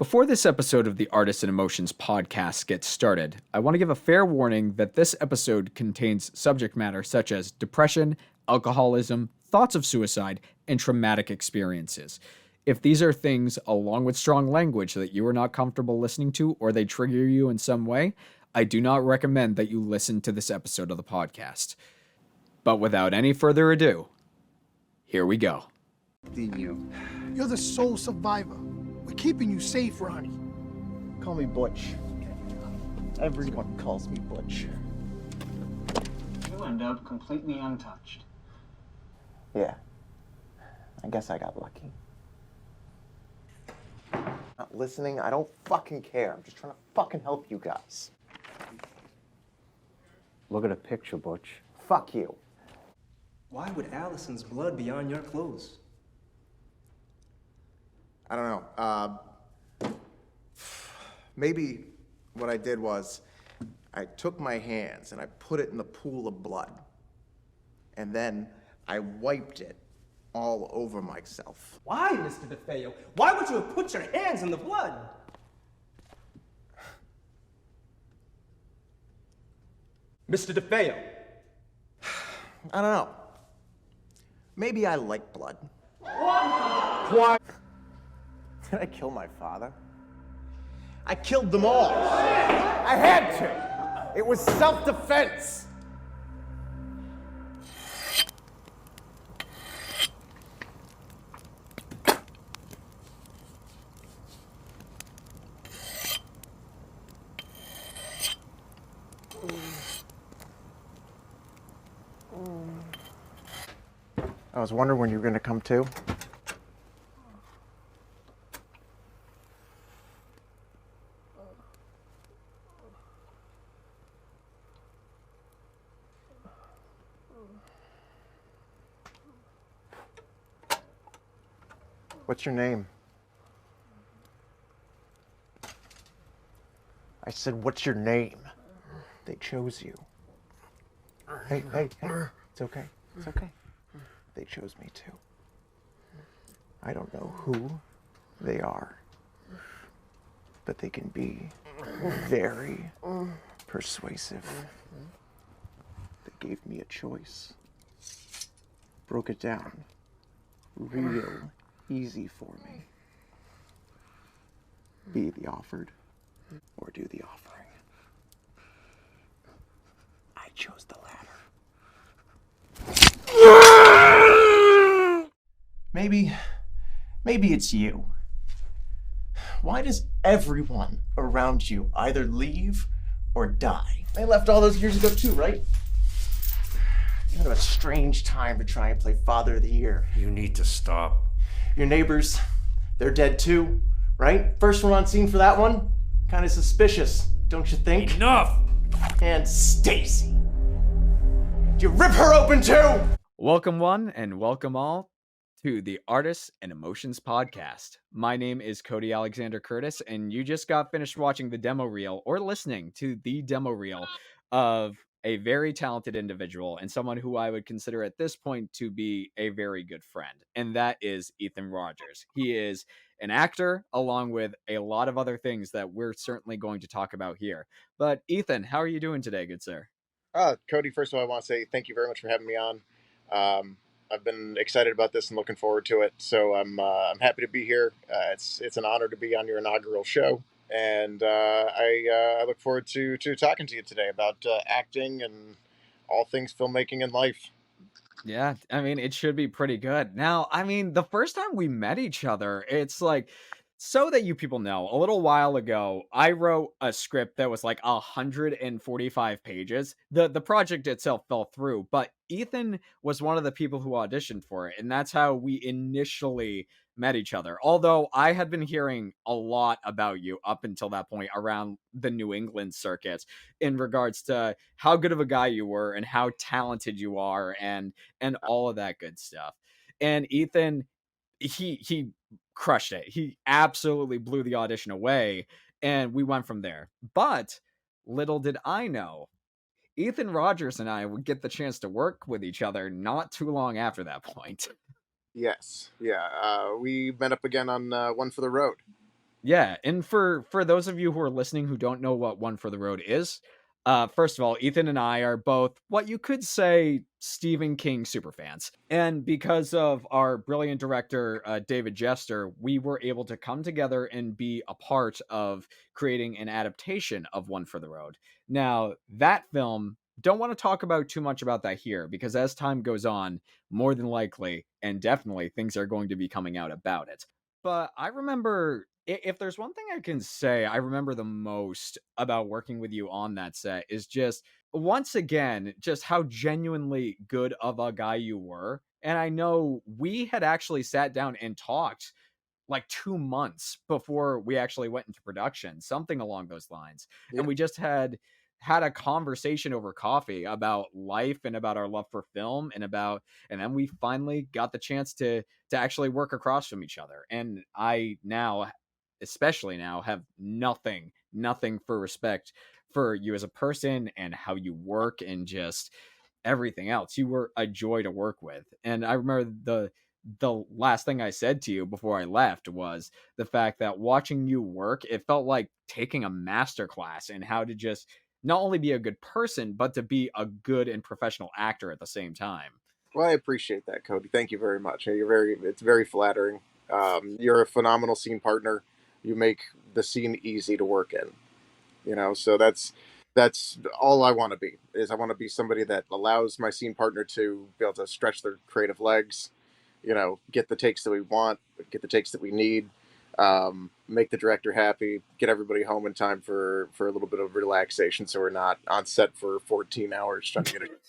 Before this episode of the Artists and Emotions podcast gets started, I want to give a fair warning that this episode contains subject matter such as depression, alcoholism, thoughts of suicide, and traumatic experiences. If these are things, along with strong language, that you are not comfortable listening to or they trigger you in some way, I do not recommend that you listen to this episode of the podcast. But without any further ado, here we go. You're the sole survivor. We're keeping you safe, Ronnie. Call me Butch. Everyone calls me Butch. You end up completely untouched. Yeah. I guess I got lucky. Not listening, I don't fucking care. I'm just trying to fucking help you guys. Look at a picture, Butch. Fuck you. Why would Allison's blood be on your clothes? I don't know. Maybe what I did was I took my hands and I put it in the pool of blood. And then I wiped it all over myself. Why, Mr. DeFeo? Why would you have put your hands in the blood? Mr. DeFeo. I don't know. Maybe I like blood. Why? Did I kill my father? I killed them all. I had to. It was self-defense. I was wondering when you were going to come to. What's your name? I said, what's your name? They chose you. Hey, it's okay. It's okay. They chose me too. I don't know who they are, but they can be very persuasive. They gave me a choice. Broke it down real easy for me. Be the offered or do the offering. I chose the latter. Maybe it's you. Why does everyone around you either leave or die? They left all those years ago too, right? Kind of a strange time to try and play Father of the Year. You need to stop. Your neighbors, they're dead too, right? First one on scene for that one? Kind of suspicious, don't you think? Enough! And Stacy. You rip her open too! Welcome one and welcome all to the Artists and Emotions podcast. My name is Cody Alexander Curtis, and you just got finished watching the demo reel or listening to the demo reel of a very talented individual and someone who I would consider at this point to be a very good friend, and that is Ethan Rodgers. He is an actor along with a lot of other things that we're certainly going to talk about here. But Ethan, how are you doing today, good sir? Cody, first of all, I want to say thank you very much for having me on. I've been excited about this and looking forward to it. So I'm happy to be here. It's an honor to be on your inaugural show, and I look forward to talking to you today about acting and all things filmmaking and life. Yeah, I mean, it should be pretty good. Now, I mean, the first time we met each other, it's like, so that you people know, a little while ago, I wrote a script that was like 145 pages. The project itself fell through, but Ethan was one of the people who auditioned for it, and that's how we initially met each other. Although I had been hearing a lot about you up until that point around the New England circuit in regards to how good of a guy you were and how talented you are and all of that good stuff. And Ethan, he crushed it. He absolutely blew the audition away, and we went from there. But little did I know, Ethan Rodgers and I would get the chance to work with each other not too long after that point. Yes, yeah. We met up again on One for the Road. Yeah, and for those of you who are listening who don't know what One for the Road is, first of all, Ethan and I are both what you could say Stephen King superfans. And because of our brilliant director, David Jester, we were able to come together and be a part of creating an adaptation of One for the Road. Now, that film, don't want to talk about too much about that here because as time goes on, more than likely and definitely things are going to be coming out about it. But I remember if there's one thing I can say I remember the most about working with you on that set is just once again, just how genuinely good of a guy you were. And I know we had actually sat down and talked like 2 months before we actually went into production, something along those lines. Yeah. And we just had a conversation over coffee about life and about our love for film and then we finally got the chance to actually work across from each other. And I now especially now have nothing for respect for you as a person and how you work and just everything else. You were a joy to work with. And I remember the last thing I said to you before I left was the fact that watching you work, it felt like taking a master class in how to just not only be a good person, but to be a good and professional actor at the same time. Well, I appreciate that, Cody. Thank you very much. It's very flattering. You're a phenomenal scene partner. You make the scene easy to work in. So that's all I want to be. Is I want to be somebody that allows my scene partner to be able to stretch their creative legs. Get the takes that we want, get the takes that we need, make the director happy, get everybody home in time for a little bit of relaxation, so we're not on set for 14 hours trying to get it.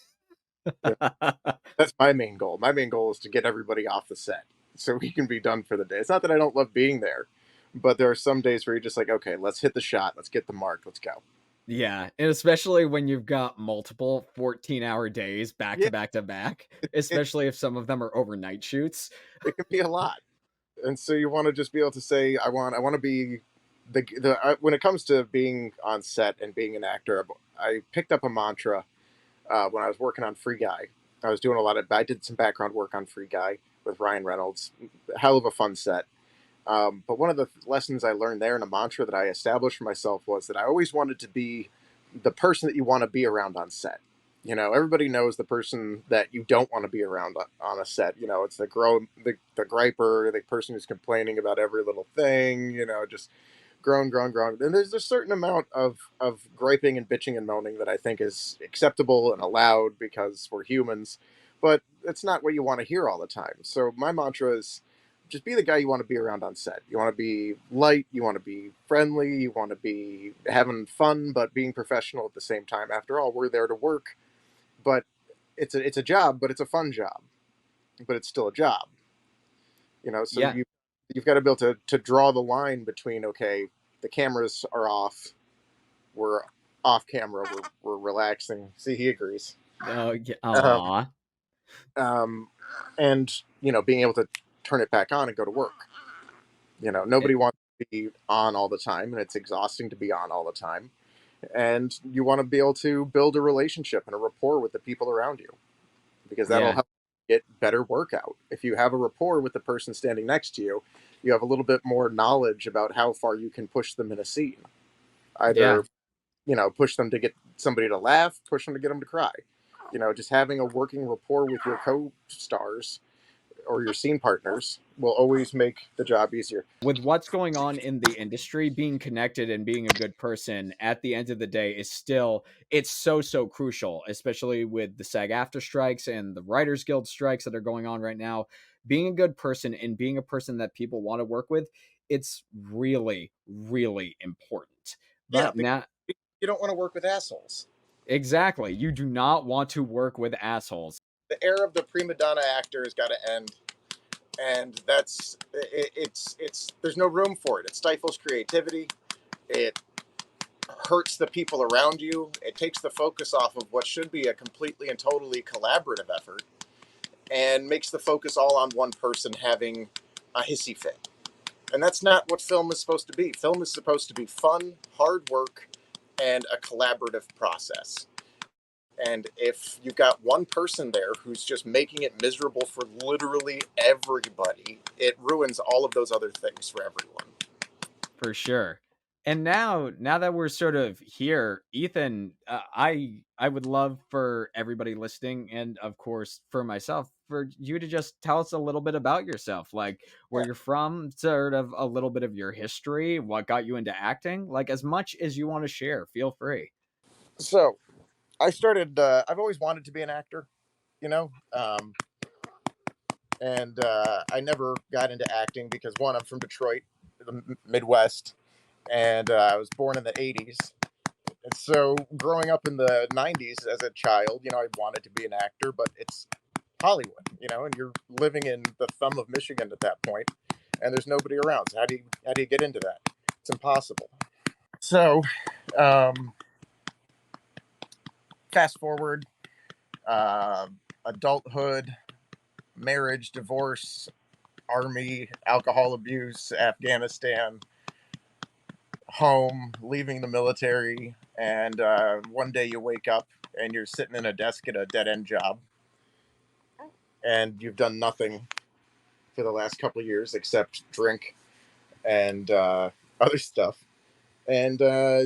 That's my main goal. My main goal is to get everybody off the set so we can be done for the day. It's not that I don't love being there, but there are some days where you're just like, okay, let's hit the shot, let's get the mark, let's go. Yeah, and especially when you've got multiple 14-hour days back Yeah, to back to back, it, especially if some of them are overnight shoots. it can be a lot, and so you want to just be able to say, I want to be when it comes to being on set and being an actor. I picked up a mantra when I was working on Free Guy. I did some background work on Free Guy with Ryan Reynolds. Hell of a fun set. But one of the lessons I learned there and a mantra that I established for myself was that I always wanted to be the person that you want to be around on set. Everybody knows the person that you don't want to be around on a set. It's the griper, the person who's complaining about every little thing. Just groan. And there's a certain amount of griping and bitching and moaning that I think is acceptable and allowed because we're humans, but it's not what you want to hear all the time. So my mantra is just be the guy you want to be around on set. You want to be light, you want to be friendly, you want to be having fun, but being professional at the same time. After all, we're there to work, but it's a job, but it's a fun job, but it's still a job. So Yeah. you've got to be able to draw the line between, okay, the cameras are off, we're off camera, we're relaxing. See, he agrees. Oh, yeah. Um, Aw. um, and being able to turn it back on and go to work. Nobody wants to be on all the time, and it's exhausting to be on all the time. And you want to be able to build a relationship and a rapport with the people around you, because that'll Yeah. help get better workout. If you have a rapport with the person standing next to you, you have a little bit more knowledge about how far you can push them in a scene. Yeah. Either, push them to get somebody to laugh, push them to get them to cry. Just having a working rapport with your co-stars or your scene partners will always make the job easier. With what's going on in the industry, being connected and being a good person at the end of the day is still it's so crucial, especially with the SAG after strikes and the Writers Guild strikes that are going on right now. Being a good person and being a person that people want to work with, it's really important. Yeah, But because now you don't want to work with assholes. exactly, you do not want to work with assholes. The era of the prima donna actor has got to end, and it's there's no room for it. It stifles creativity. It hurts the people around you. It takes the focus off of what should be a completely and totally collaborative effort, and makes the focus all on one person having a hissy fit. And that's not what film is supposed to be. Film is supposed to be fun, hard work, and a collaborative process. And if you've got one person there who's just making it miserable for literally everybody, it ruins all of those other things for everyone. For sure. And now that we're sort of here, Ethan, I would love for everybody listening, and of course for myself, for you to just tell us a little bit about yourself, like where Yeah. you're from, sort of a little bit of your history, what got you into acting, like as much as you want to share, feel free. So I started. I've always wanted to be an actor, you know, and I never got into acting because one, I'm from Detroit, the Midwest, and I was born in the '80s. And so, growing up in the '90s as a child, I wanted to be an actor, but it's Hollywood, and you're living in the thumb of Michigan at that point, and there's nobody around. So how do you get into that? It's impossible. So, um, fast forward, uh, adulthood, marriage, divorce, army, alcohol abuse, Afghanistan, home, leaving the military, and one day you wake up and you're sitting in a desk at a dead end job, and you've done nothing for the last couple of years except drink and other stuff, and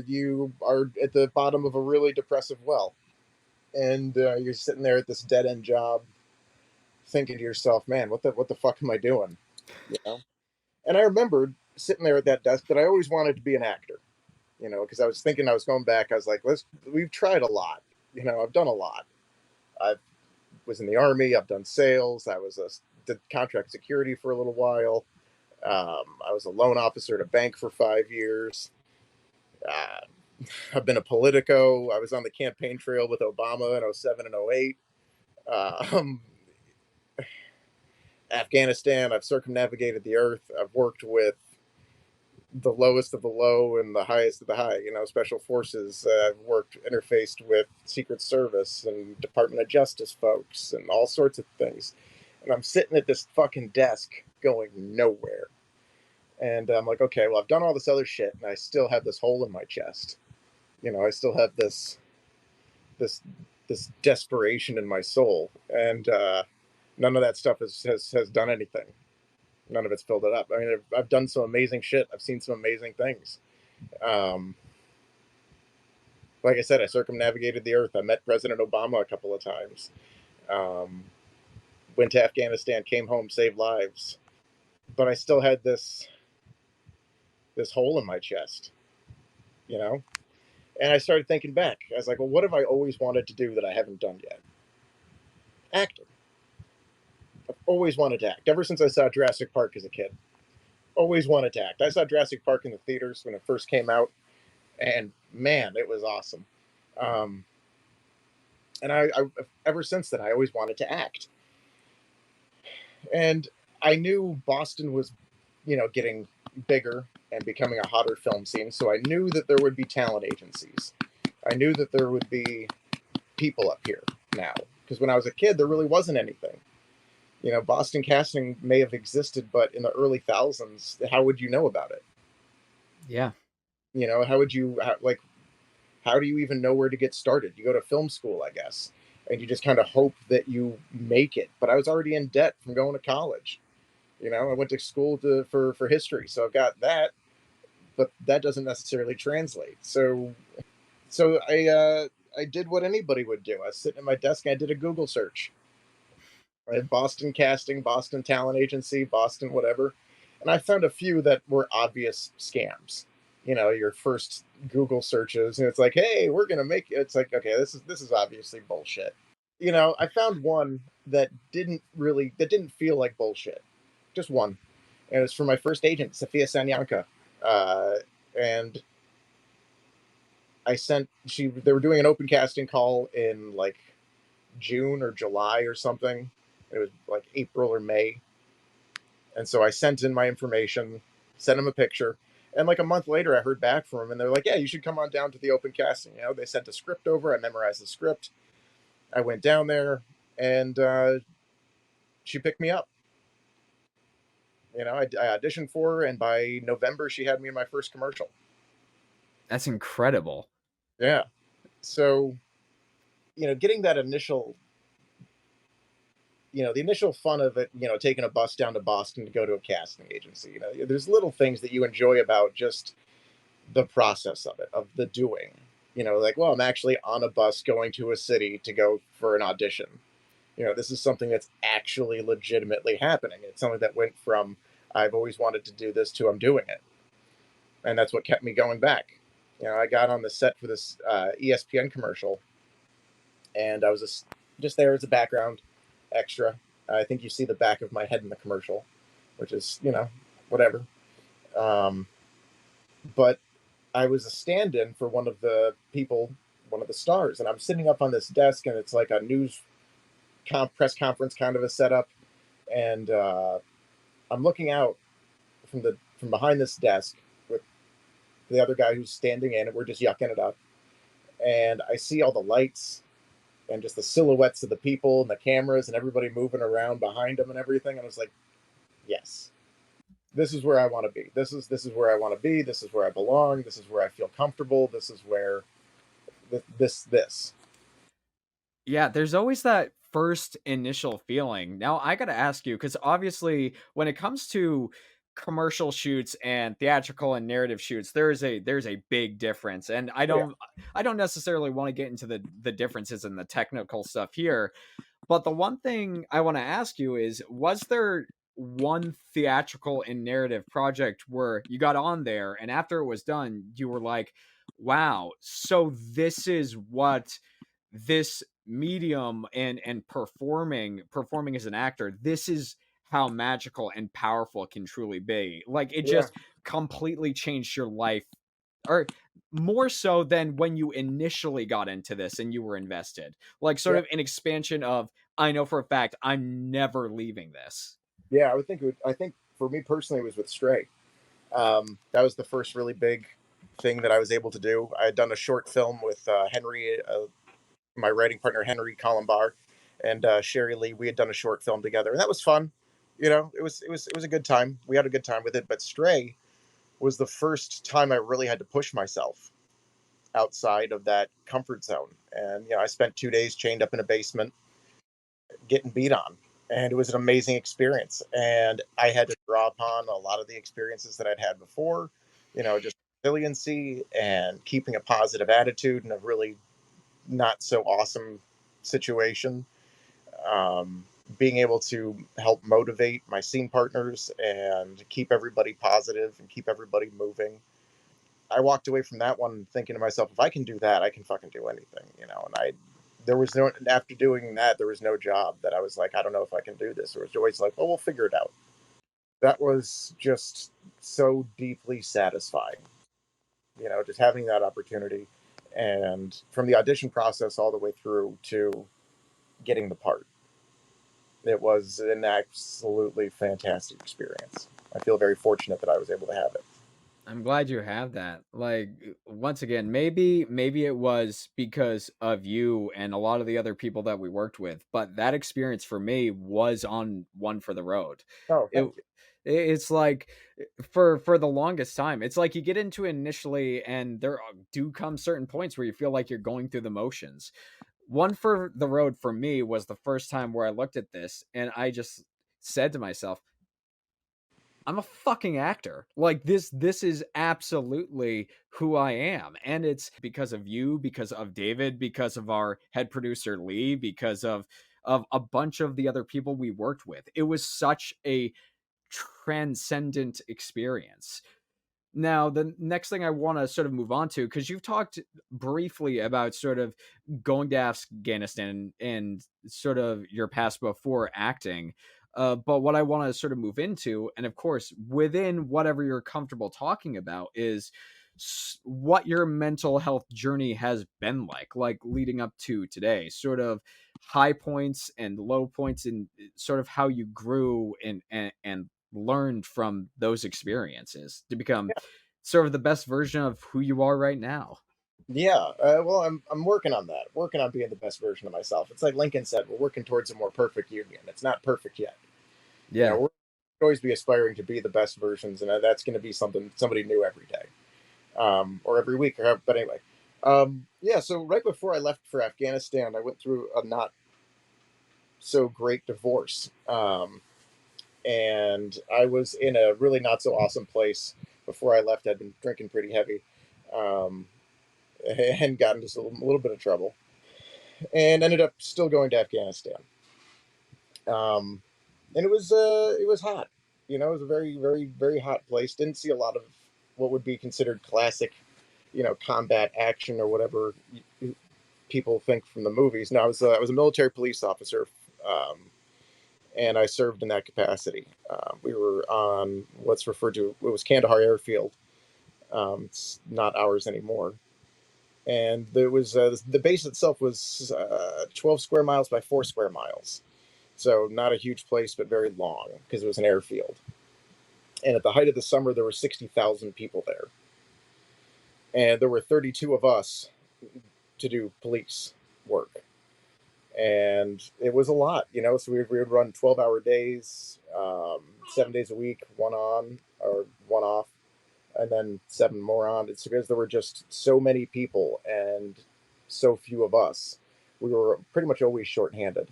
you are at the bottom of a really depressive well, and you're sitting there at this dead end job, thinking to yourself, "Man, what the fuck am I doing?" You know. And I remembered sitting there at that desk that I always wanted to be an actor. Because I was thinking I was going back. I was like, we've tried a lot. I've done a lot. I was in the army. I've done sales. Did contract security for a little while. I was a loan officer at a bank for 5 years. Uh, I've been a politico. I was on the campaign trail with Obama in '07 and '08. Um, Afghanistan. I've circumnavigated the earth. I've worked with the lowest of the low and the highest of the high. Special forces. I've worked interfaced with Secret Service and Department of Justice folks and all sorts of things. And I'm sitting at this fucking desk going nowhere. And I'm like, okay, well, I've done all this other shit, and I still have this hole in my chest. I still have this this desperation in my soul, and none of that stuff has done anything. None of it's filled it up. I mean, I've done some amazing shit. I've seen some amazing things. Um, like I said, I circumnavigated the earth. I met President Obama a couple of times. Um, Went to Afghanistan, came home, saved lives. But I still had this hole in my chest, you know. And I started thinking back. I was like, well, what have I always wanted to do that I haven't done yet? Acting. I've always wanted to act ever since I saw Jurassic Park as a kid. Always wanted to act. I saw Jurassic Park in the theaters when it first came out, and man, it was awesome. Um, and I ever since then, I always wanted to act. And I knew Boston was, getting bigger and becoming a hotter film scene. So I knew that there would be talent agencies. I knew that there would be people up here now. Because when I was a kid, there really wasn't anything. Boston casting may have existed, but in the early thousands, how would you know about it? Yeah. How would you, how do you even know where to get started? You go to film school, I guess, and you just kind of hope that you make it. But I was already in debt from going to college. I went to school for history, so I've got that, but that doesn't necessarily translate. So I did what anybody would do. I was sitting at my desk and I did a Google search. I had Boston casting, Boston talent agency, Boston whatever, and I found a few that were obvious scams. Your first Google searches, and it's like, hey, we're gonna make it. It's like, okay, this is obviously bullshit. I found one that didn't feel like bullshit. Just one, and it's for my first agent, Sofia Sanyanka, uh, and they were doing an open casting call in like June or July or something. It was like April or May, and so I sent in my information, sent them a picture, and like a month later, I heard back from them, and they're like, "Yeah, you should come on down to the open casting." They sent a script over. I memorized the script. I went down there, and she picked me up. I auditioned for her, and by November, she had me in my first commercial. That's incredible. Yeah. So, getting that initial the initial fun of it, taking a bus down to Boston to go to a casting agency. There's little things that you enjoy about just the process of it, of the doing. Like, well, I'm actually on a bus going to a city to go for an audition. This is something that's actually legitimately happening. It's something that went from I've always wanted to do this to I'm doing it. And that's what kept me going back. I got on the set for this ESPN commercial, and I was just there as a background extra. I think you see the back of my head in the commercial, which is, whatever. But I was a stand-in for one of the people, one of the stars, and I'm sitting up on this desk, and it's like a press conference kind of a setup, and I'm looking out from behind this desk with the other guy who's standing in, and we're just yucking it up, and I see all the lights and just the silhouettes of the people and the cameras and everybody moving around behind them and everything, and I was like, yes, this is where I want to be. This is where I want to be. This is where I belong. This is where I feel comfortable. This is where this. Yeah, there's always that first initial feeling. Now, I gotta ask you, because obviously, when it comes to commercial shoots and theatrical and narrative shoots, there's a big difference. And Yeah. I don't necessarily want to get into the differences and the technical stuff here. But the one thing I want to ask you is, was there one theatrical and narrative project where you got on there and after it was done, you were like, wow, so this is what this medium and performing as an actor, this is how magical and powerful it can truly be. Like, it Yeah. just completely changed your life, or more so than when you initially got into this and you were invested. Like, sort Yeah. of an expansion of, I know for a fact I'm never leaving this. Yeah, I think for me personally, it was with Stray. That was the first really big thing that I was able to do. I had done a short film with Henry, my writing partner Henry Columbar, and Sherry Lee. We had done a short film together, and that was fun. It was a good time. We had a good time with it. But Stray was the first time I really had to push myself outside of that comfort zone. And I spent 2 days chained up in a basement, getting beat on, and it was an amazing experience. And I had to draw upon a lot of the experiences that I'd had before. Just resiliency and keeping a positive attitude in a really not so awesome situation. Um, Being able to help motivate my scene partners and keep everybody positive and keep everybody moving. I walked away from that one thinking to myself, if I can do that, I can fucking do anything. And there was no, after doing that, there was no job that I was like, I don't know if I can do this. It was always like, oh, we'll figure it out. That was just so deeply satisfying, just having that opportunity. And from the audition process all the way through to getting the part, it was an absolutely fantastic experience. I feel very fortunate that I was able to have it. I'm glad you have that. Like, once again, maybe it was because of you and a lot of the other people that we worked with, but that experience for me was on One for the Road. Oh, It thank you. it's like, for the longest time, it's like you get into it initially and there do come certain points where you feel like you're going through the motions. One for the Road for me was the first time where I looked at this and I just said to myself, I'm a fucking actor. Like, this is absolutely who I am. And it's because of you, because of David, because of our head producer Lee, because of a bunch of the other people we worked with. It was such a transcendent experience. Now, the next thing I want to sort of move on to, because you've talked briefly about sort of going to Afghanistan and sort of your past before acting. But what I want to sort of move into, and of course, within whatever you're comfortable talking about, is what your mental health journey has been like leading up to today, sort of high points and low points, and sort of how you grew and learned from those experiences to become sort of the best version of who you are right now. Yeah, well, I'm working on that. Working on being the best version of myself. It's like Lincoln said, we're working towards a more perfect union. It's not perfect yet. Yeah. We're always be aspiring to be the best versions, and that's going to be somebody new every day, or every week. But anyway, yeah. So right before I left for Afghanistan, I went through a not so great divorce. And I was in a really not so awesome place before I left. I'd been drinking pretty heavy, um, and got into a little bit of trouble, and ended up still going to Afghanistan. Um, and it was hot. You know, it was a very very hot place. Didn't see a lot of what would be considered classic, combat action or whatever people think from the movies. No, I was a military police officer. Um, and I served in that capacity. We were on what's referred to, it was Kandahar Airfield. It's not ours anymore. And there was the base itself was 12 square miles by 4 square miles. So not a huge place, but very long because it was an airfield. And at the height of the summer, there were 60,000 people there. And there were 32 of us to do police work. And it was a lot, so we would run 12-hour days, 7 days a week, one on or one off, and then 7 more on. It's because there were just so many people and so few of us. We were pretty much always shorthanded.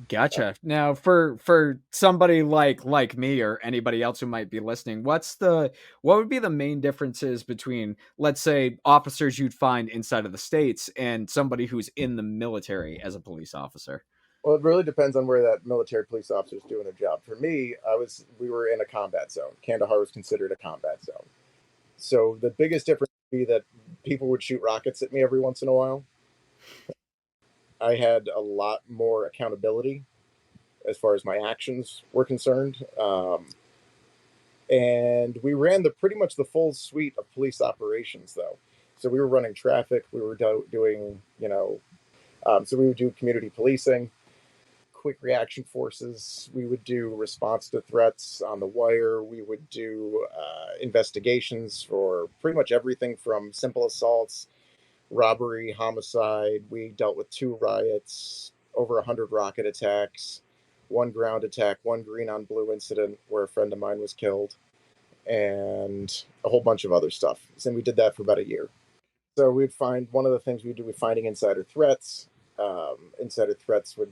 Gotcha. Now, for somebody like me or anybody else who might be listening, what would be the main differences between, let's say, officers you'd find inside of the States and somebody who's in the military as a police officer? Well, it really depends on where that military police officer is doing their job. For me, we were in a combat zone. Kandahar was considered a combat zone. So the biggest difference would be that people would shoot rockets at me every once in a while. I had a lot more accountability as far as my actions were concerned. And we ran pretty much the full suite of police operations, though. So we were running traffic. We were doing, so we would do community policing, quick reaction forces. We would do response to threats on the wire. We would do investigations for pretty much everything from simple assaults, robbery, homicide. We dealt with 2 riots, over 100 rocket attacks, 1 ground attack, 1 green on blue incident where a friend of mine was killed, and a whole bunch of other stuff. And we did that for about a year. So we'd find one of the things we do with finding insider threats. Insider threats would,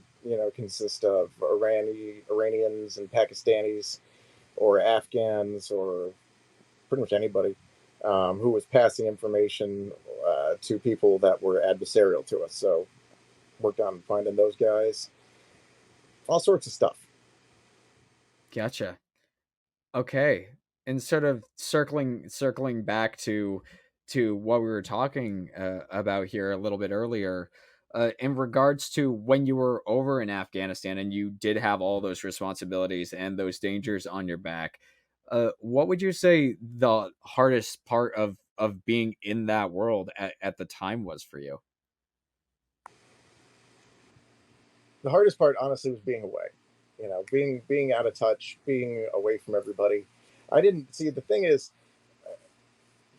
consist of Iranians and Pakistanis or Afghans or pretty much anybody who was passing information to people that were adversarial to us. So worked on finding those guys, all sorts of stuff. Gotcha. Okay. And sort of circling back to what we were talking about here a little bit earlier, in regards to when you were over in Afghanistan and you did have all those responsibilities and those dangers on your back, what would you say the hardest part of being in that world at the time was for you? The hardest part, honestly, was being away. Being out of touch, being away from everybody. I didn't see, the thing is,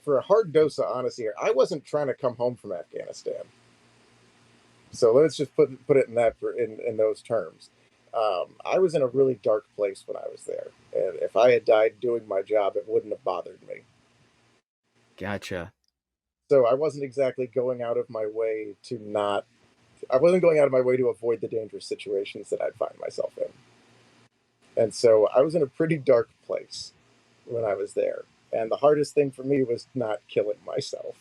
for a hard dose of honesty here, I wasn't trying to come home from Afghanistan. So let's just put it in those terms. I was in a really dark place when I was there, and if I had died doing my job, it wouldn't have bothered me. Gotcha. So I wasn't exactly going out of my way to not. I wasn't going out of my way to avoid the dangerous situations that I'd find myself in. And so I was in a pretty dark place when I was there. And the hardest thing for me was not killing myself.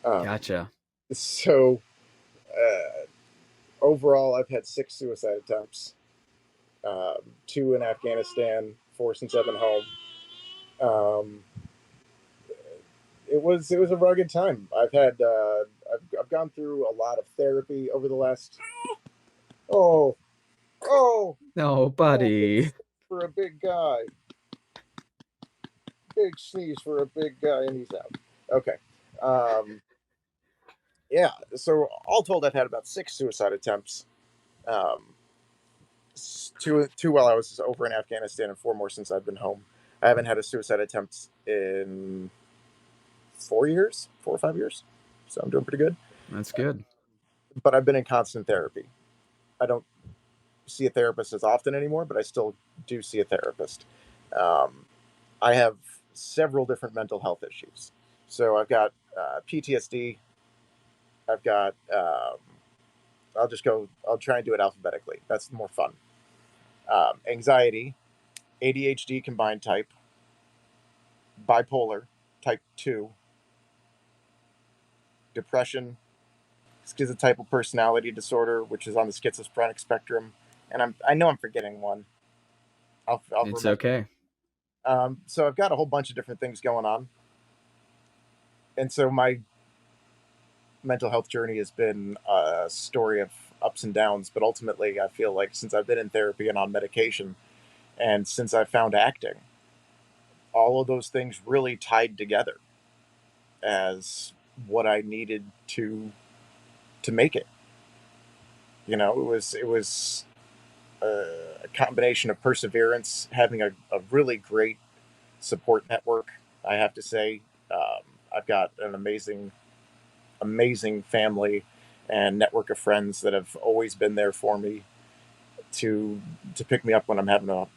Gotcha. So overall, I've had 6 suicide attempts, 2 in Afghanistan, 4 since I've been home. It was a rugged time. I've gone through a lot of therapy over the last. Oh, No, buddy. for a big guy. Big sneeze for a big guy, and he's out. Okay. Yeah, so all told, I've had about 6 suicide attempts. 2 while I was over in Afghanistan and 4 more since I've been home. I haven't had a suicide attempt in 4 years, 4 or 5 years. So I'm doing pretty good. That's good. But I've been in constant therapy. I don't see a therapist as often anymore, but I still do see a therapist. I have several different mental health issues. So I've got PTSD. I've got I'll try and do it alphabetically. That's more fun. Anxiety, ADHD combined type, bipolar type 2, depression, schizotypal personality disorder, which is on the schizophrenic spectrum, and I know I'm forgetting one. I'll It's remember. okay. So I've got a whole bunch of different things going on, and so my mental health journey has been a story of ups and downs. But ultimately, I feel like since I've been in therapy and on medication, and since I found acting, all of those things really tied together as what I needed to make it. It was a combination of perseverance, having a really great support network. I have to say, I've got an amazing family and network of friends that have always been there for me to pick me up when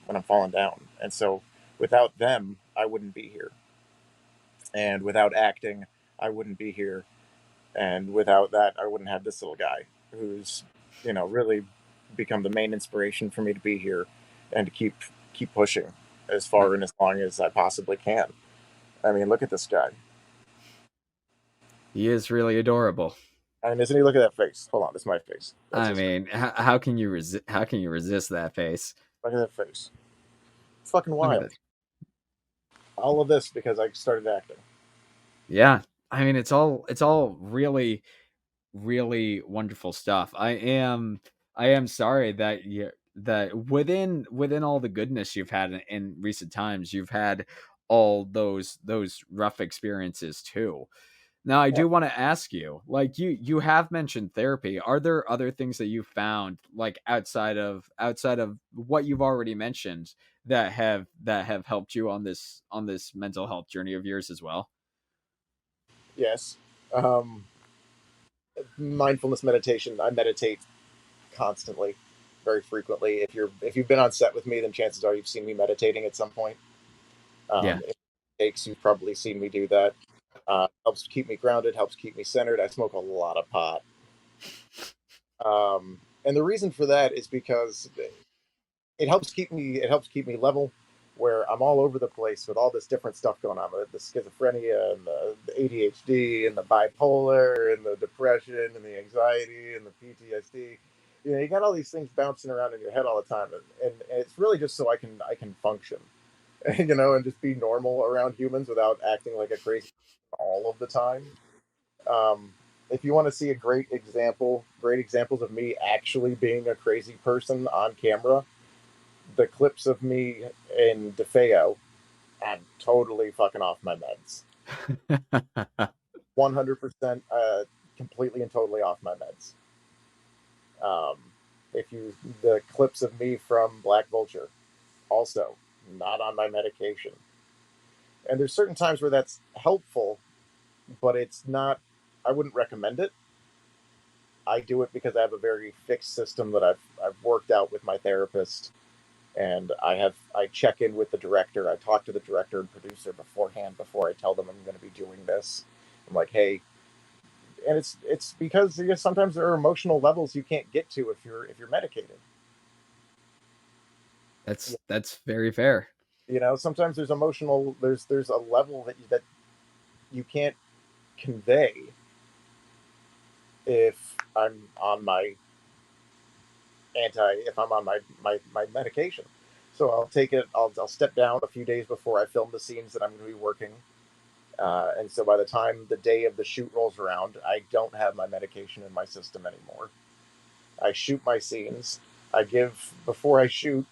when I'm falling down. And so, without them, I wouldn't be here. And without acting, I wouldn't be here. And without that, I wouldn't have this little guy who's, really become the main inspiration for me to be here and to keep pushing as far and as long as I possibly can. I mean, look at this guy. He is really adorable. I mean, isn't he? Look at that face. Hold on, this is my face. That's I his face. mean, how can you resist? How can you resist that face? Look at that face. Fucking Look at wild. this. All of this because I started acting. Yeah, I mean, it's all really really wonderful stuff. I am sorry that within all the goodness you've had in recent times, you've had all those rough experiences too. Now, I Yeah. do want to ask you, like you have mentioned therapy. Are there other things that you found, like outside of what you've already mentioned, that have helped you on this mental health journey of yours as well? Yes. Um, Mindfulness meditation. I meditate constantly, very frequently. If you've been on set with me, then chances are you've seen me meditating at some point. Yeah. If it takes, you've probably seen me do that. Helps keep me grounded, helps keep me centered. I smoke a lot of pot. And the reason for that is because it helps keep me level where I'm all over the place with all this different stuff going on, the schizophrenia and the ADHD and the bipolar and the depression and the anxiety and the PTSD. You got all these things bouncing around in your head all the time, and it's really just so I can function, and just be normal around humans without acting like a crazy all of the time. Um, if you want to see great examples of me actually being a crazy person on camera, the clips of me in DeFeo, I'm totally fucking off my meds. 100% completely and totally off my meds. Um, if you the clips of me from Black Vulture, also not on my medication. And there's certain times where that's helpful, but it's not. I wouldn't recommend it. I do it because I have a very fixed system that I've worked out with my therapist, and I check in with the director. I talk to the director and producer beforehand before I tell them I'm going to be doing this. I'm like, hey, and it's because sometimes there are emotional levels you can't get to if you're medicated. That's very fair. Sometimes there's a level that you can't convey if I'm on my medication. So I'll take it. I'll step down a few days before I film the scenes that I'm going to be working. And so by the time the day of the shoot rolls around, I don't have my medication in my system anymore. I shoot my scenes. Before I shoot,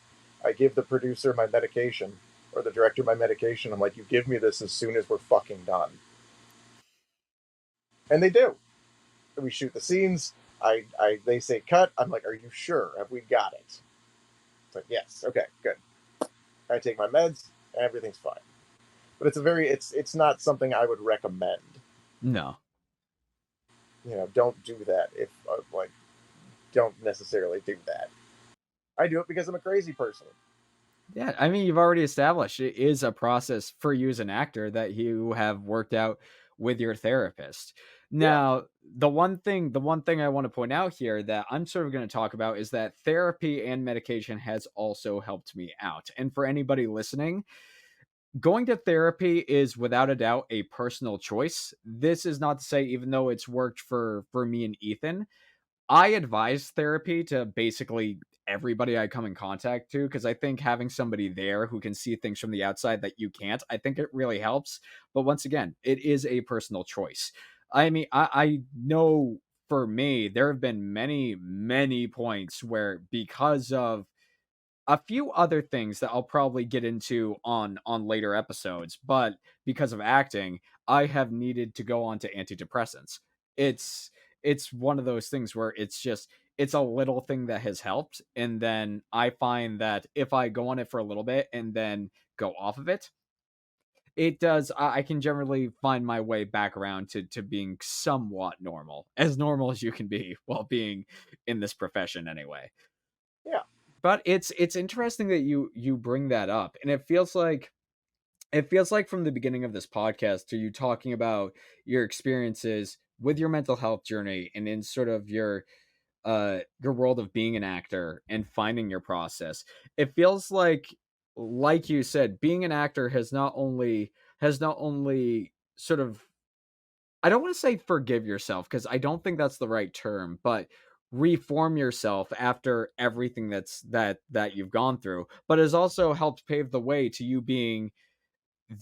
I give the producer my medication or the director my medication. I'm like, you give me this as soon as we're fucking done. And they do. We shoot the scenes. They say cut. I'm like, are you sure? Have we got it? It's like, yes. Okay, good. I take my meds. Everything's fine. But it's not something I would recommend. No. Don't do that if don't necessarily do that. I do it because I'm a crazy person. Yeah, I mean, you've already established it is a process for you as an actor that you have worked out with your therapist. Yeah. Now, the one thing I want to point out here that I'm sort of going to talk about is that therapy and medication has also helped me out. And for anybody listening, going to therapy is without a doubt a personal choice. This is not to say, even though it's worked for me and Ethan, I advise therapy to basically everybody I come in contact to, because I think having somebody there who can see things from the outside that you can't, I think it really helps. But once again, it is a personal choice. I mean, I know for me, there have been many, many points where, because of a few other things that I'll probably get into on later episodes, but because of acting, I have needed to go on to antidepressants. It's it's one of those things where it's a little thing that has helped, and then I find that if I go on it for a little bit and then go off of it, it does I can generally find my way back around to being somewhat normal as you can be while being in this profession anyway. Yeah. But it's interesting that you bring that up, and it feels like from the beginning of this podcast to you talking about your experiences with your mental health journey and in sort of your world of being an actor and finding your process. It feels like you said, being an actor has not only sort of, I don't want to say forgive yourself, because I don't think that's the right term, but reform yourself after everything that you've gone through, but has also helped pave the way to you being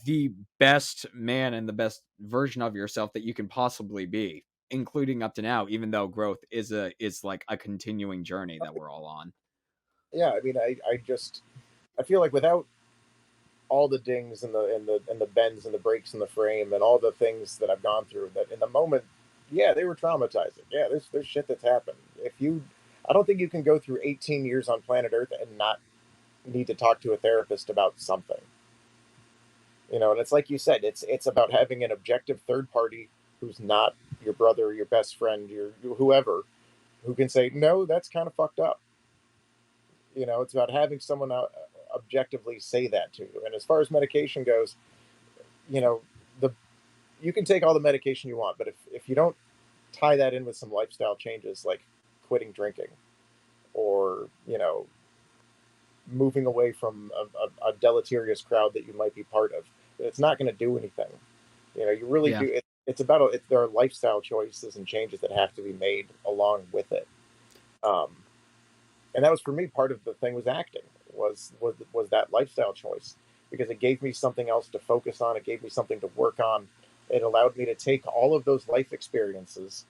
the best man and the best version of yourself that you can possibly be, including up to now, even though growth is like a continuing journey that we're all on. Yeah. I mean, I feel like without all the dings and the bends and the breaks in the frame and all the things that I've gone through, that in the moment, yeah, they were traumatizing. Yeah, there's shit that's happened. I don't think you can go through 18 years on planet Earth and not need to talk to a therapist about something. And it's like you said, it's about having an objective third party who's not your brother, your best friend, your whoever, who can say, no, that's kind of fucked up. It's about having someone objectively say that to you. And as far as medication goes, you know, the you can take all the medication you want, but if you don't tie that in with some lifestyle changes like quitting drinking or moving away from a deleterious crowd that you might be part of, it's not going to do anything. You really Yeah. do. It's about there are lifestyle choices and changes that have to be made along with it. Um, and that was for me part of the thing was acting was that lifestyle choice because it gave me something else to focus on. It gave me something to work on. It allowed me to take all of those life experiences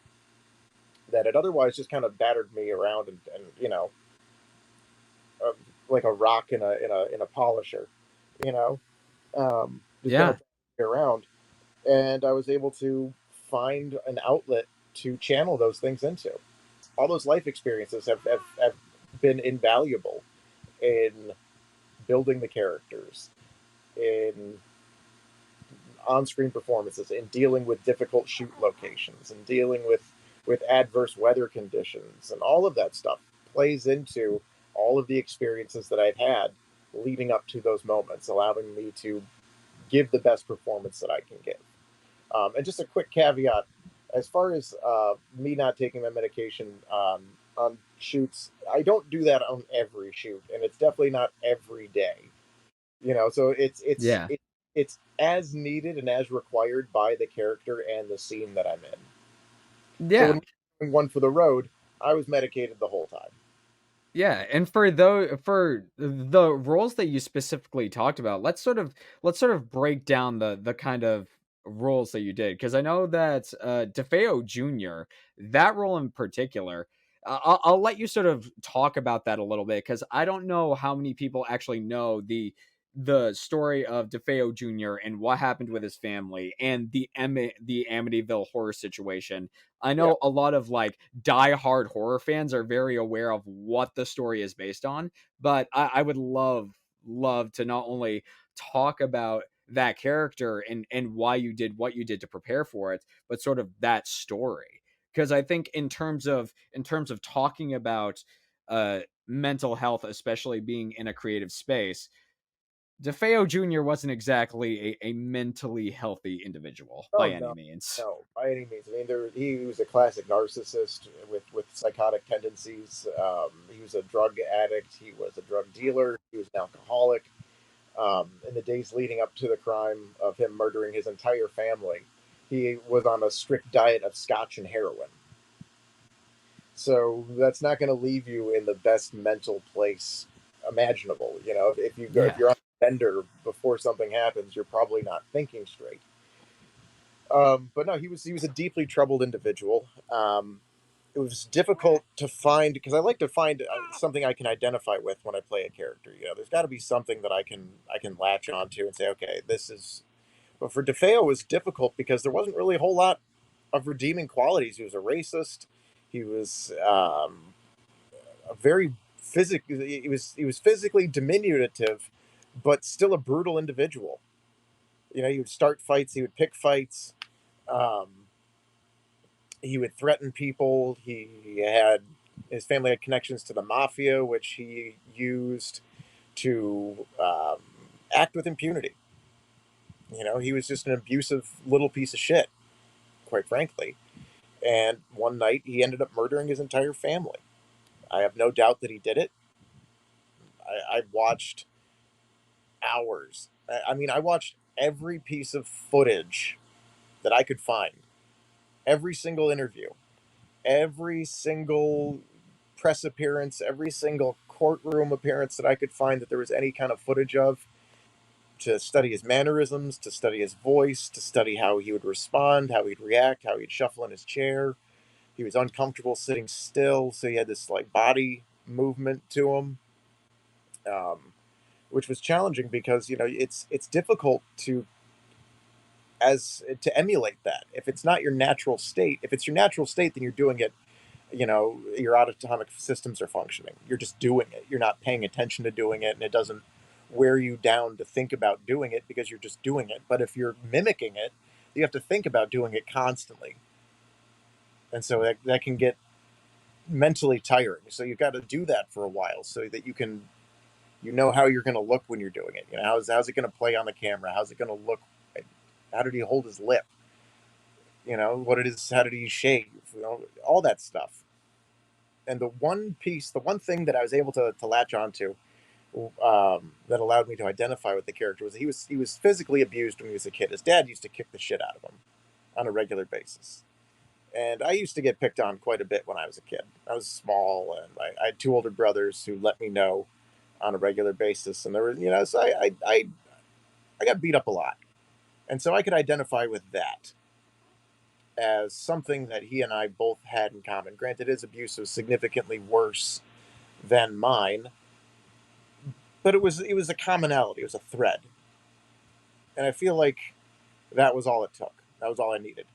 that had otherwise just kind of battered me around and uh, like a rock in a polisher, you know, just kind Yeah. of around. And I was able to find an outlet to channel those things into. All those life experiences have been invaluable in building the characters, in on-screen performances, in dealing with difficult shoot locations, and dealing with adverse weather conditions, and all of that stuff plays into all of the experiences that I've had leading up to those moments, allowing me to give the best performance that I can give. And just a quick caveat, as far as me not taking my medication on shoots, I don't do that on every shoot, and it's definitely not every day. So Yeah. it's as needed and as required by the character and the scene that I'm in. So Yeah. when doing one for the road, I was medicated the whole time. Yeah, and for the roles that you specifically talked about, let's sort of break down the kind of roles that you did, because I know that DeFeo Jr., that role in particular, I'll let you sort of talk about that a little bit, because I don't know how many people actually know the story of DeFeo Jr. and what happened with his family and the Amityville horror situation. I Yeah, know a lot of like die-hard horror fans are very aware of what the story is based on, but I would love to not only talk about that character and why you did what you did to prepare for it, but sort of that story. Because I think in terms of talking about mental health, especially being in a creative space, DeFeo Jr. wasn't exactly a mentally healthy individual Oh by any no, means. no, by any means. I mean, he was a classic narcissist with psychotic tendencies. He was a drug addict. He was a drug dealer. He was an alcoholic. In the days leading up to the crime of him murdering his entire family, he was on a strict diet of scotch and heroin. So that's not going to leave you in the best mental place imaginable. You know, if Yeah. you're on a bender before something happens, you're probably not thinking straight. But no, he was a deeply troubled individual. It was difficult to find because I like to find something I can identify with when I play a character. You know, there's got to be something that I can latch onto and say, okay, this is. But for DeFeo, it was difficult because there wasn't really a whole lot of redeeming qualities. He was a racist. He was a very he was physically diminutive, but still a brutal individual. You know, he would start fights. He would pick fights. Um, he would threaten people. He had his family had connections to the mafia, which he used to act with impunity. You know, he was just an abusive little piece of shit, quite frankly. And one night, he ended up murdering his entire family. I have no doubt that he did it. I watched hours. I mean, I watched every piece of footage that I could find, every single interview, every single press appearance, every single courtroom appearance that I could find that there was any kind of footage of, to study his mannerisms, to study his voice, to study how he would respond, how he'd react, how he'd shuffle in his chair. He was uncomfortable sitting still, so he had this like body movement to him, um, which was challenging because it's difficult to emulate that if it's not your natural state. If it's your natural state, then you're doing it. Your autonomic systems are functioning. You're just doing it. You're not paying attention to doing it, and it doesn't wear you down to think about doing it because you're just doing it. But if you're mimicking it, you have to think about doing it constantly, and so that can get mentally tiring. So you've got to do that for a while so that you know how you're going to look when you're doing it. You know, how's it going to play on the camera? How's it going to look? How did he hold his lip? You know, what it is, how did he shave? You know, all that stuff. And the one thing that I was able to latch onto, that allowed me to identify with the character was he was physically abused when he was a kid. His dad used to kick the shit out of him on a regular basis. And I used to get picked on quite a bit when I was a kid. I was small, and I had two older brothers who let me know on a regular basis. And there were, so I got beat up a lot. And so I could identify with that as something that he and I both had in common. Granted, his abuse was significantly worse than mine, but it was a commonality. It was a thread, and I feel like that was all it took. That was all I needed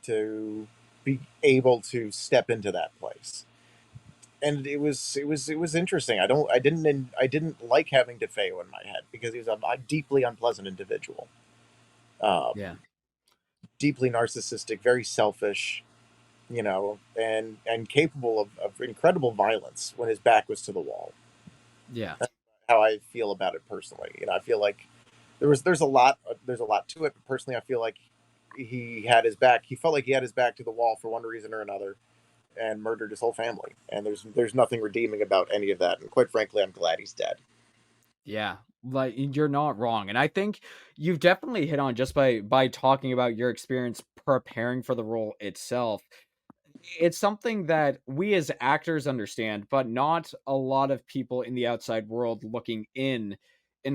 to be able to step into that place. And it was interesting. I didn't like having DeFeo in my head because he was a deeply unpleasant individual, Yeah. um, deeply narcissistic, very selfish, and capable of incredible violence when his back was to the wall. Yeah. That's how I feel about it personally. I feel like there's a lot to it, but personally, I feel like he had his back. He felt like he had his back to the wall for one reason or another, and murdered his whole family. And there's nothing redeeming about any of that. And quite frankly, I'm glad he's dead. Yeah, like you're not wrong, and I think you've definitely hit on just by talking about your experience preparing for the role itself. It's something that we as actors understand, but not a lot of people in the outside world looking in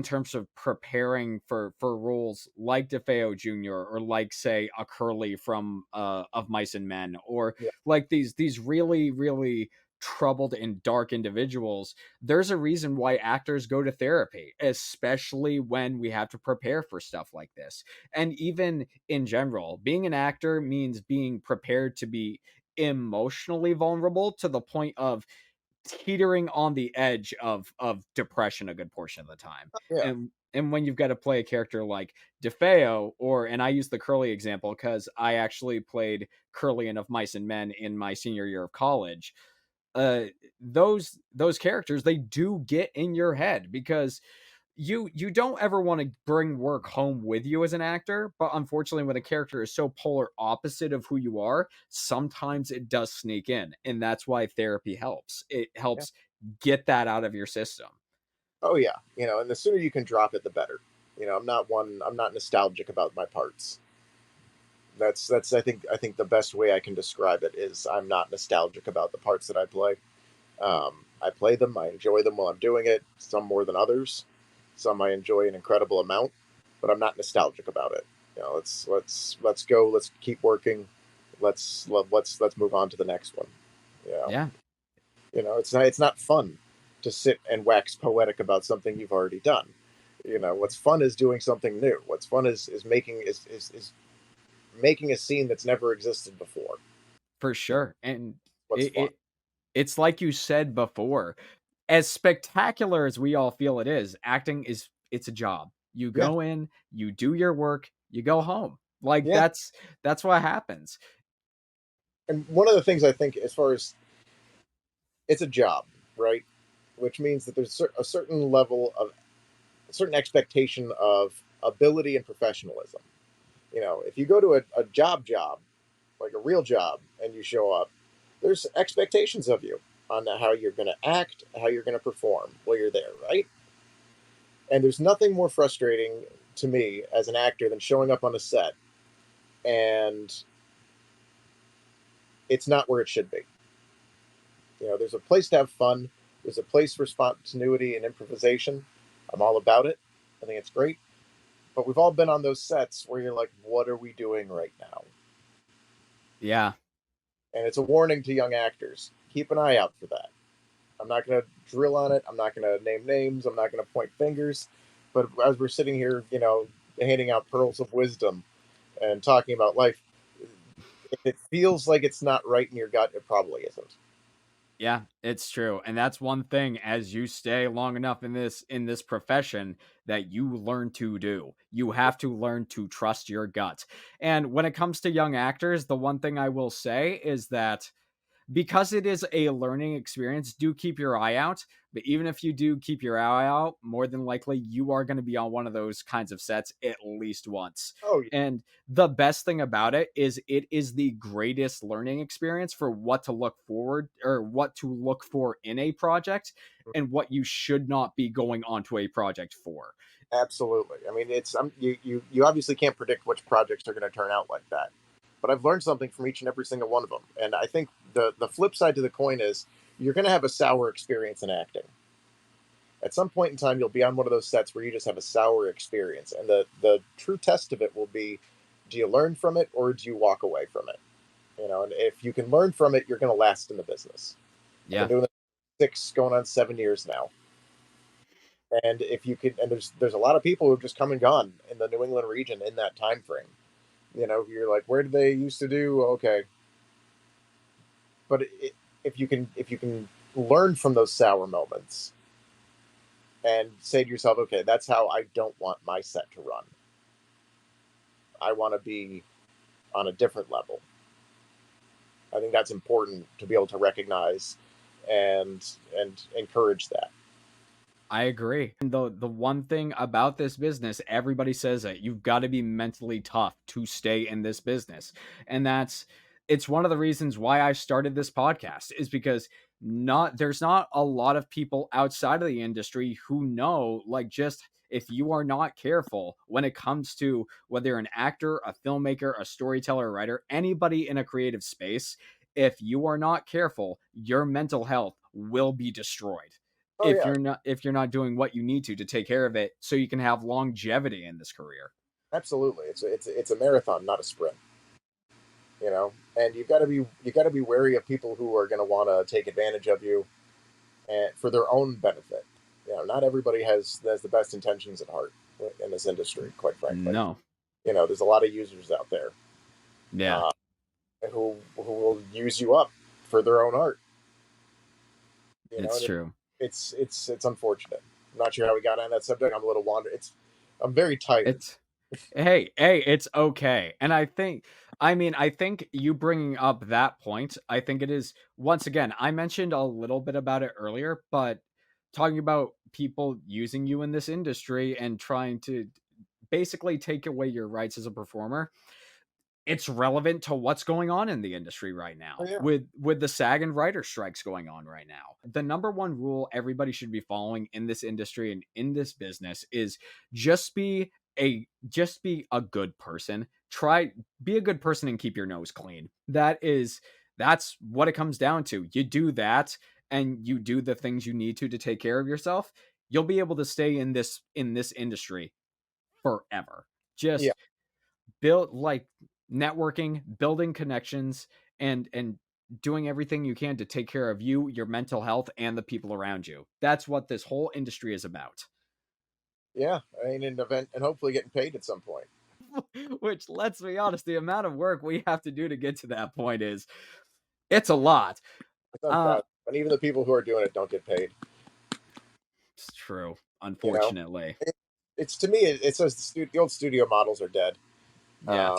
terms of preparing for roles like DeFeo Jr. or like say a Curly from of Mice and Men, or Yeah, like these really really troubled and dark individuals. There's a reason why actors go to therapy, especially when we have to prepare for stuff like this. And even in general, being an actor means being prepared to be emotionally vulnerable to the point of teetering on the edge of depression a good portion of the time. yeah, And when you've got to play a character like DeFeo, and I use the Curly example because I actually played Curly in Of Mice and Men in my senior year of college. uh those characters, they do get in your head because you don't ever want to bring work home with you as an actor, but unfortunately when a character is so polar opposite of who you are, sometimes it does sneak in, and that's why therapy helps. It Yeah. helps get that out of your system. Oh yeah, and the sooner you can drop it, the better. I'm not nostalgic about my parts. That's I think the best way I can describe it is I'm not nostalgic about the parts that I play. I play them, I enjoy them while I'm doing it. Some more than others. Some I enjoy an incredible amount, but I'm not nostalgic about it. Let's go. Let's keep working. Let's move on to the next one. Yeah, Yeah. it's not fun to sit and wax poetic about something you've already done. What's fun is doing something new. What's fun is making a scene that's never existed before. For sure. And What's it, fun? it it's like you said before, as spectacular as we all feel it is, acting is it's a job. You Yeah, go in, you do your work, you go home. Like yeah. that's what happens. And one of the things I think, as far as it's a job, right? Which means that there's a certain level of a certain expectation of ability and professionalism. If you go to a job, like a real job, and you show up, there's expectations of you on how you're going to act, how you're going to perform while you're there, right? And there's nothing more frustrating to me as an actor than showing up on a set and it's not where it should be. There's a place to have fun. There's a place for spontaneity and improvisation. I'm all about it. I think it's great. But we've all been on those sets where you're like, what are we doing right now? Yeah. And it's a warning to young actors. Keep an eye out for that. I'm not going to drill on it. I'm not going to name names. I'm not going to point fingers. But as we're sitting here, handing out pearls of wisdom and talking about life, if it feels like it's not right in your gut, it probably isn't. Yeah, it's true. And that's one thing as you stay long enough in this profession that you learn to do. You have to learn to trust your gut. And when it comes to young actors, the one thing I will say is that because it is a learning experience, do keep your eye out. But even if you do keep your eye out, more than likely you are going to be on one of those kinds of sets at least once. Oh, yeah. And the best thing about it is the greatest learning experience for what to look forward or what to look for in a project and what you should not be going onto a project for. Absolutely. I mean, you obviously can't predict which projects are going to turn out like that, but I've learned something from each and every single one of them. And I think the flip side to the coin is you're going to have a sour experience in acting. At some point in time, you'll be on one of those sets where you just have a sour experience, and the true test of it will be: do you learn from it or do you walk away from it? And if you can learn from it, you're going to last in the business. I've been Yeah. doing this 6, going on 7 years now. And if you could, and there's a lot of people who've just come and gone in the New England region in that time frame. You're like, where did they used to do? Okay, but if you can learn from those sour moments and say to yourself, okay, that's how I don't want my set to run. I want to be on a different level. I think that's important to be able to recognize and encourage that. I agree. And the one thing about this business, everybody says that you've got to be mentally tough to stay in this business. And it's one of the reasons why I started this podcast is because there's not a lot of people outside of the industry who know, like, just if you are not careful when it comes to whether you're an actor, a filmmaker, a storyteller, a writer, anybody in a creative space, if you are not careful, your mental health will be destroyed Oh yeah, if you're not doing what you need to take care of it so you can have longevity in this career. absolutely. It's a marathon, not a sprint. And you got to be wary of people who are going to want to take advantage of you and for their own benefit. Not everybody has the best intentions at heart in this industry, quite frankly. No. There's a lot of users out there Yeah. uh, who will use you up for their own art. It's And true. it's unfortunate. I'm not sure how we got on that subject. I'm a little I'm very tired. It's hey, it's okay. And I think you bringing up that point, I think it is once again, I mentioned a little bit about it earlier, but talking about people using you in this industry and trying to basically take away your rights as a performer, it's relevant to what's going on in the industry right Oh now yeah. with the SAG and writer strikes going on right now. The number one rule everybody should be following in this industry and in this business is just be a good person. Try be a good person and keep your nose clean. That's what it comes down to. You do that and you do the things you need to take care of yourself, you'll be able to stay in this industry forever. Yeah. Just build like networking, building connections, and doing everything you can to take care of you, your mental health, and the people around you. That's what this whole industry is about. Yeah. I mean, an event, and hopefully getting paid at some point. Which, let's be honest, the amount of work we have to do to get to that point is it's a lot. It's Uh, unfathomable. And even the people who are doing it don't get paid. it's true, You know, unfortunately. it's to me, it says the old studio models are dead. Yeah. Um,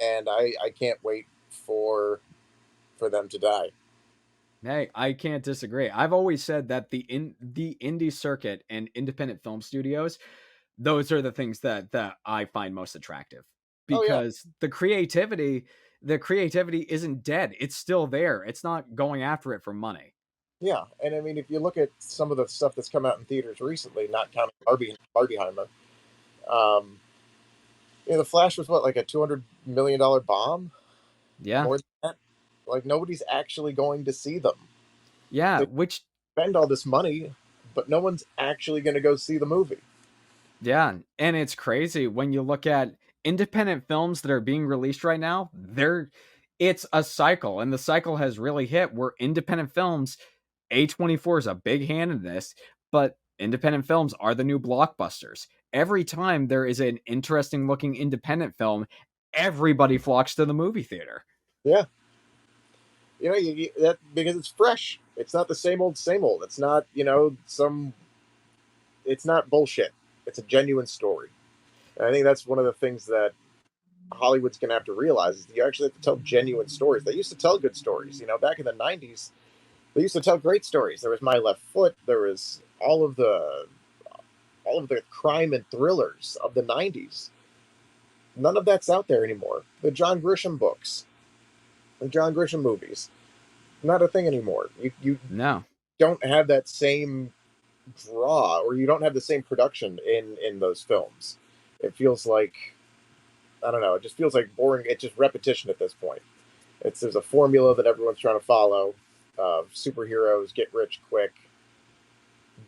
and I can't wait for them to die. Hey, I can't disagree. I've always said that the indie circuit and independent film studios, those are the things that I find most attractive Oh yeah, because the creativity isn't dead. It's still there. It's not going after it for money. yeah. And I mean, if you look at some of the stuff that's come out in theaters recently, not counting Barbieheimer, um, the Flash was what, like a $200 million bomb, Yeah. more than that. Like nobody's actually going to see them. Yeah, They which spend all this money, but no one's actually going to go see the movie. yeah, and it's crazy when you look at independent films that are being released right now, it's a cycle and the cycle has really hit where independent films A24 is a big hand in this, but independent films are the new blockbusters. Every time there is an interesting looking independent film, everybody flocks to the movie theater. Yeah, that because it's fresh. It's not the same old, same old. It's not some. It's not bullshit. It's a genuine story. And I think that's one of the things that Hollywood's going to have to realize is that you actually have to tell genuine stories. They used to tell good stories. Back in the '90s, they used to tell great stories. There was My Left Foot. There was all of the crime and thrillers of the '90s. None of that's out there anymore. The John Grisham books, the John Grisham movies, not a thing anymore. You No. don't have that same draw, or you don't have the same production in those films. It feels like, I don't know. It just feels like boring. It's just repetition at this point. There's a formula that everyone's trying to follow. Superheroes get rich quick,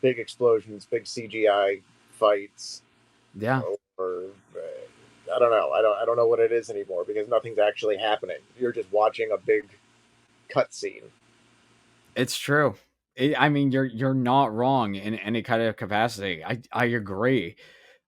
big explosions, big CGI fights, Yeah. or I don't know. I don't know what it is anymore because nothing's actually happening. You're just watching a big cutscene. It's true. I mean, you're not wrong in any kind of capacity. I agree.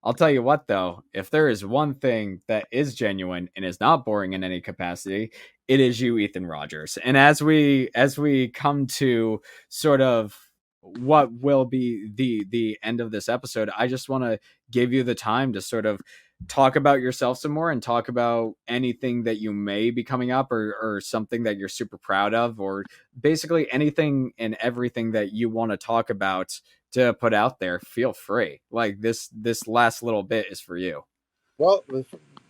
I'll tell you what though, if there is one thing that is genuine and is not boring in any capacity, it is you, Ethan Rodgers. And as we come to sort of what will be the end of this episode, I just want to give you the time to sort of talk about yourself some more and talk about anything that you may be coming up or something that you're super proud of or basically anything and everything that you want to talk about to put out there. Feel free. Like this last little bit is for you. Well, the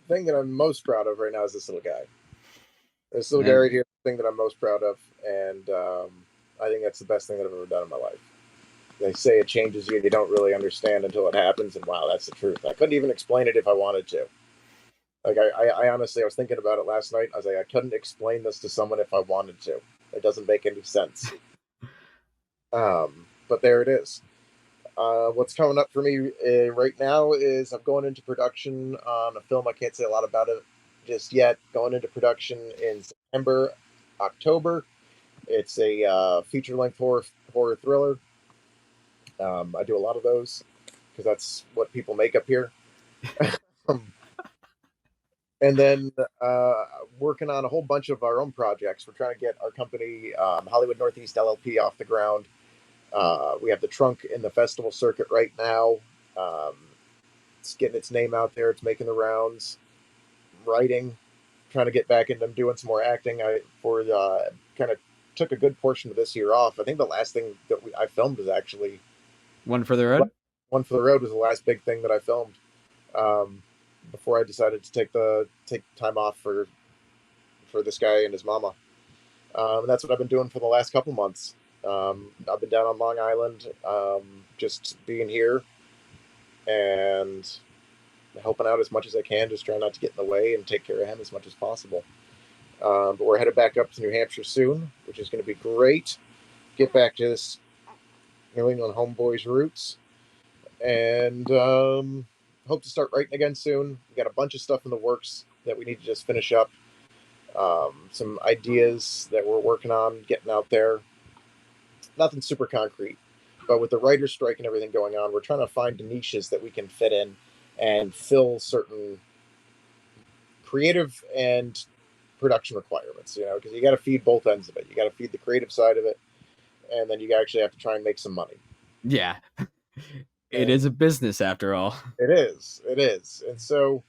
thing that I'm most proud of right now is this little guy. This little guy And right here, the thing that I'm most proud of, and I think that's the best thing that I've ever done in my life. They say it changes you. You don't really understand until it happens, and wow, that's the truth. I couldn't even explain it if I wanted to. Like I honestly, I was thinking about it last night. I was like, I couldn't explain this to someone if I wanted to. It doesn't make any sense. But there it is. What's coming up for me right now is I'm going into production on a film. I can't say a lot about it just yet. Going into production in September, October. It's a feature-length horror thriller. I do a lot of those because that's what people make up here. And then working on a whole bunch of our own projects. We're trying to get our company, Hollywood Northeast LLP, off the ground. We have the trunk in the festival circuit right now. It's getting its name out there. It's making the rounds. Writing, trying to get back into doing some more acting. I kind of took a good portion of this year off. I think the last thing that I filmed was actually One for the road. One for the Road was the last big thing that I filmed um, before I decided to take time off for this guy and his mama. And that's what I've been doing for the last couple months. I've been down on Long Island, just being here and helping out as much as I can, just trying not to get in the way and take care of him as much as possible. But we're headed back up to New Hampshire soon, which is going to be great. Get back to this New England homeboys roots, and hope to start writing again soon. We got a bunch of stuff in the works that we need to just finish up. Some ideas that we're working on getting out there. Nothing super concrete, but with the writer's strike and everything going on, we're trying to find niches that we can fit in and fill certain creative and production requirements, because you got to feed both ends of it. You got to feed the creative side of it, and then you actually have to try and make some money. Yeah. It is a business after all. It is. And so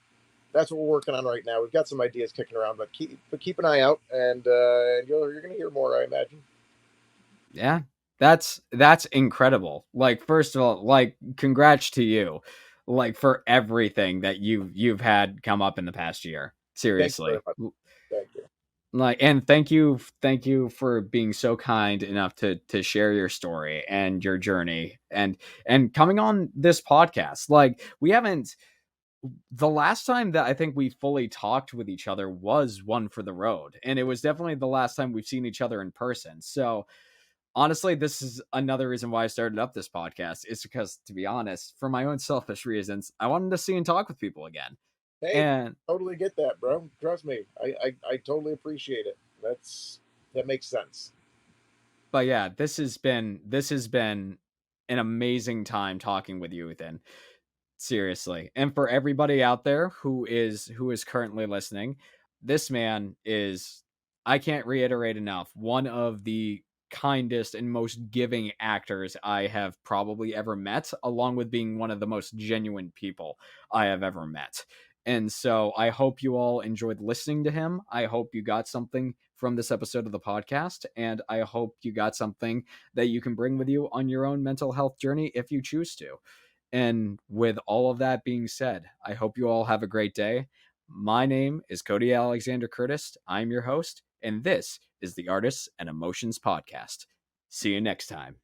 that's what we're working on right now. We've got some ideas kicking around, but keep an eye out, and you're going to hear more, I imagine. Yeah. That's incredible. Like, first of all, like, congrats to you, like, for everything that you've had come up in the past year. Seriously. Thank you. Like, and thank you for being so kind enough to share your story and your journey and coming on this podcast. Like, we haven't, the last time that I think we fully talked with each other was One for the Road, and it was definitely the last time we've seen each other in person. So honestly, this is another reason why I started up this podcast. Is because, to be honest, for my own selfish reasons, I wanted to see and talk with people again. Hey, And totally get that, bro. Trust me, I totally appreciate it. That makes sense. but yeah, this has been an amazing time talking with you, Ethan. Seriously. And for everybody out there who is currently listening, this man is, I can't reiterate enough, one of the kindest and most giving actors I have probably ever met, along with being one of the most genuine people I have ever met. And so I hope you all enjoyed listening to him. I hope you got something from this episode of the podcast, and I hope you got something that you can bring with you on your own mental health journey if you choose to. And with all of that being said, I hope you all have a great day. My name is Cody Alexander Curtis. I'm your host, and this is the Artists and Emotions Podcast. See you next time.